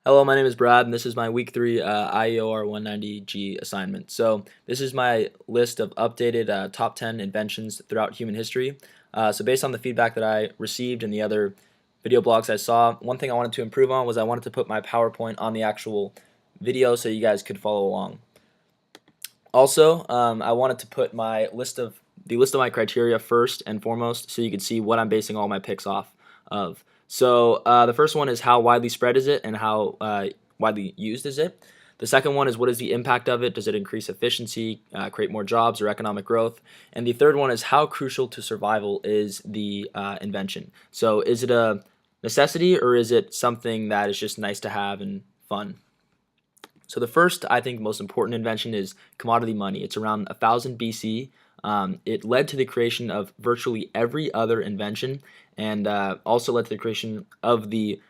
Hello, my name is Brad, and this is my week 3 IEOR 190G assignment. So this is my list of updated top 10 inventions throughout human history. So based on the feedback that I received and the other video blogs I saw, one thing I wanted to improve on was I wanted to put my PowerPoint on the actual video so you guys could follow along. Also, I wanted to put the list of my criteria first and foremost, so you could see what I'm basing all my picks off of. So the first one is how widely spread is it, and how widely used is it. The second one is what is the impact of it? Does it increase efficiency, create more jobs or economic growth? And the third one is how crucial to survival is the invention. So is it a necessity, or is it something that is just nice to have and fun? So the first, I think, most important invention is commodity money. It's around 1000 BC. It led to the creation of virtually every other invention, and also led to the creation of the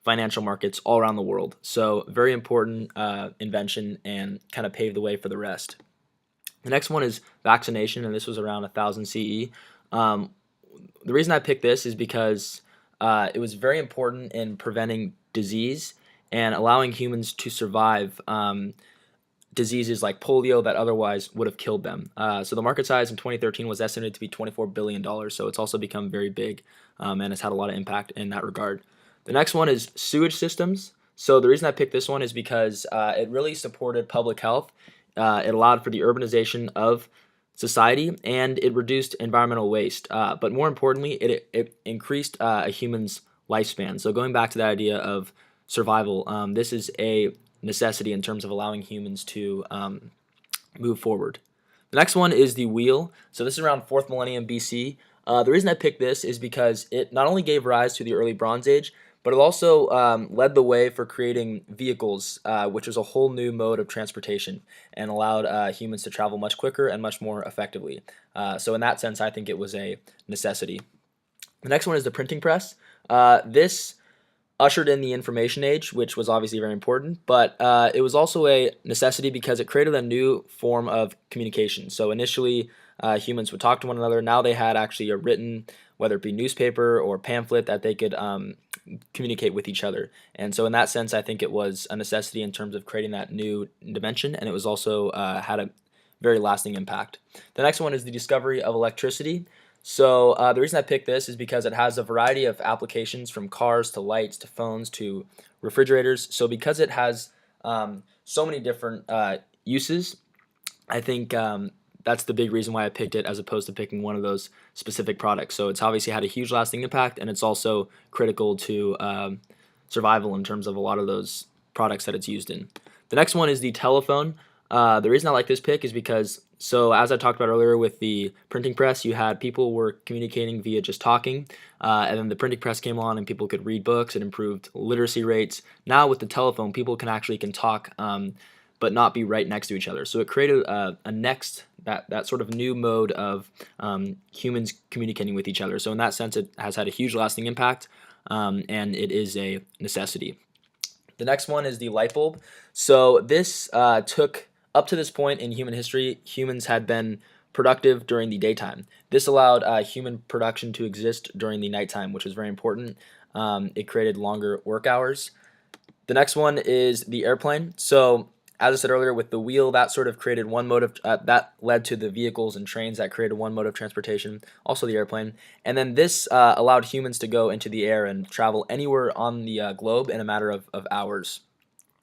financial markets all around the world. So very important invention, and kind of paved the way for the rest. The next one is vaccination, and this was around 1000 CE. The reason I picked this is because it was very important in preventing disease and allowing humans to survive diseases like polio that otherwise would have killed them. So the market size in 2013 was estimated to be $24 billion, so it's also become very big, and has had a lot of impact in that regard. The next one is sewage systems. So the reason I picked this one is because it really supported public health. It allowed for the urbanization of society, and it reduced environmental waste. But more importantly, it increased a human's lifespan. So going back to the idea of survival, this is a necessity in terms of allowing humans to move forward. The next one is the wheel. So this is around 4th millennium BC. The reason I picked this is because it not only gave rise to the early Bronze Age, but it also led the way for creating vehicles, which was a whole new mode of transportation, and allowed humans to travel much quicker and much more effectively. So in that sense, I think it was a necessity. The next one is the printing press. This ushered in the information age, which was obviously very important, but it was also a necessity because it created a new form of communication. So initially, humans would talk to one another. Now they had actually a written, whether it be newspaper or pamphlet, that they could communicate with each other. And so in that sense, I think it was a necessity in terms of creating that new dimension, and it was also had a very lasting impact. The next one is the discovery of electricity. So the reason I picked this is because it has a variety of applications, from cars to lights to phones to refrigerators. So because it has so many different uses, I think that's the big reason why I picked it, as opposed to picking one of those specific products. So it's obviously had a huge lasting impact, and it's also critical to survival in terms of a lot of those products that it's used in. The next one is the telephone. The reason I like this pick is because, so as I talked about earlier with the printing press, you had people were communicating via just talking, and then the printing press came on and people could read books. It improved literacy rates. Now with the telephone, people can talk, but not be right next to each other. So it created that sort of new mode of humans communicating with each other. So in that sense, it has had a huge lasting impact, and it is a necessity. The next one is the light bulb. So this took, up to this point in human history, humans had been productive during the daytime. This allowed human production to exist during the nighttime, which was very important. It created longer work hours. The next one is the airplane. So as I said earlier, with the wheel, that sort of created one mode of that led to the vehicles and trains that created one mode of transportation, also the airplane. And then this allowed humans to go into the air and travel anywhere on the globe in a matter of hours.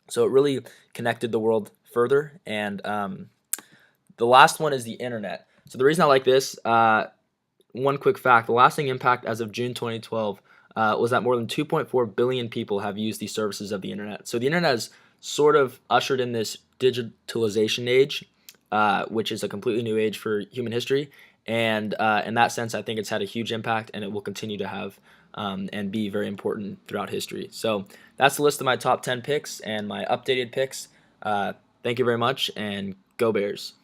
So it really connected the world further. And the last one is the internet. So the reason I like this, one quick fact: the lasting impact as of June 2012 was that more than 2.4 billion people have used the services of the internet. So the internet has sort of ushered in this digitalization age, which is a completely new age for human history. And in that sense, I think it's had a huge impact, and it will continue to have and be very important throughout history. So that's the list of my top 10 picks and my updated picks. Thank you very much, and go Bears.